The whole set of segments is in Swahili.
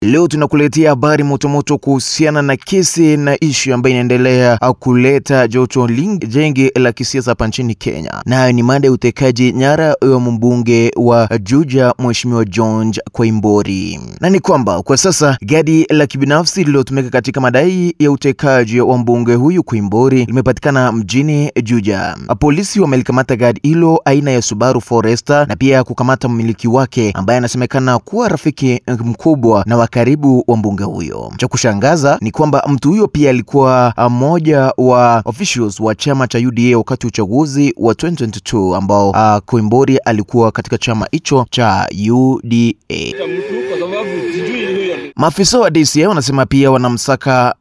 Leo tunakuletea habari motomoto kuhusiana na kesi na issue ambayo inaendelea kuleta joto jengi la kisiasa hapa nchini Kenya. Nayo ni mada ya utekaji nyara wa mbunge wa Juja Mheshimiwa George Koimburi. Na ni kwamba kwa sasa gari la kibinafsi lililotumika katika madai ya utekaji wa mbunge huyu Koimburi limepatikana mjini Juja. Polisi wamelikamata gari hilo aina ya Subaru Forester na pia kukamata mmiliki wake ambaye anasemekana kuwa rafiki mkubwa na karibu wa mbunge huyo. Cha kushangaza ni kwamba mtu huyo pia alikuwa mmoja wa officials wa chama cha UDA wakati uchaguzi wa 2022 ambao Koimburi alikuwa katika chama hicho cha UDA. Maafisa wa DCI wanasema pia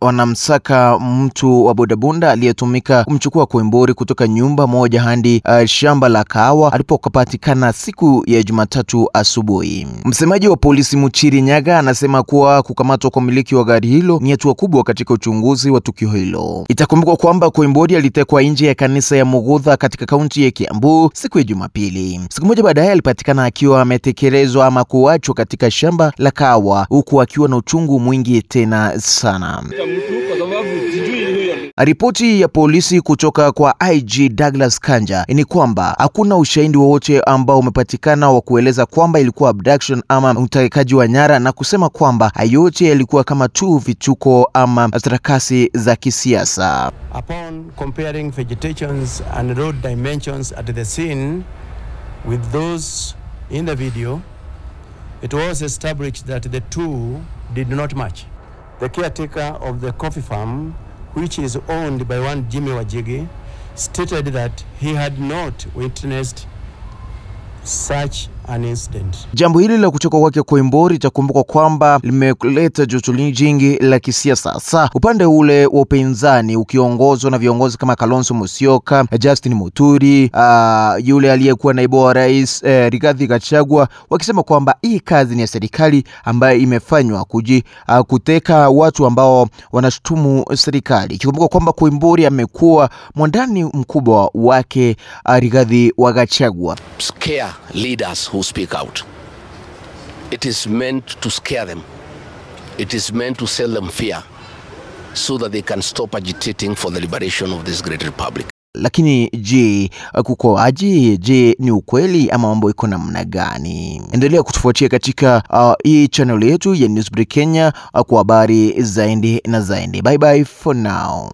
wanamsaka mtu wa bodaboda aliyetumika kumchukua Koimburi kutoka nyumba moja hadi shamba la kahawa alipopatikana siku ya Jumatatu asubuhi. Msemaji wa polisi Muchiri Nyaga anasema kuwa kukamatwa kwa mmiliki wa gari hilo ni hatua kubwa katika uchunguzi wa tukio hilo. Itakumbukwa kwamba Koimburi alitekwa nje ya kanisa ya Mugudha katika kaunti ya Kiambu siku ya Jumapili. Siku moja baadaye alipatikana akiwa ametekelezwa ama kuachwa katika shamba la kahawa huku akiwa na uchungu mwingi tena sana. Ripoti ya polisi kutoka kwa IG Douglas Kanja ni kwamba hakuna ushahidi wowote ambao umepatikana wa kueleza kwamba ilikuwa abduction ama utekaji wa nyara, na kusema kwamba yote yalikuwa kama tu vituko ama sarakasi za kisiasa. Upon comparing vegetations and road dimensions at the scene with those in the video, it was established that the two did not match. The caretaker of the coffee farm, which is owned by one Jimmy Wajigi, stated that he had not witnessed such an incident. Jambo hili la kutoka kwake Koimburi itakumbuka kwamba limeleta joto jingi la kisiasa. Sasa upande ule wa upinzani ukiongozwa na viongozi kama Kalonzo Musyoka, Justin Muturi, yule aliyekuwa naibu wa rais Rigathi Gachagua, wakisema kwamba hii kazi ni ya serikali ambayo imefanywa kuteka watu ambao wanashutumu serikali. Ikikumbuka kwamba Koimburi amekuwa mwandani mkubwa wake Rigathi wa Gachagua. Scare leaders who speak out. It is meant to scare them. It is meant to sell them fear so that they can stop agitating for the liberation of this great republic. Lakini je, kuko aje? Je, ni ukweli ama mambo iko namna gani? Endelea kutufuatia katika hii channel yetu ya Newsbreak Kenya kwa habari zaidi na zaidi. Bye bye for now.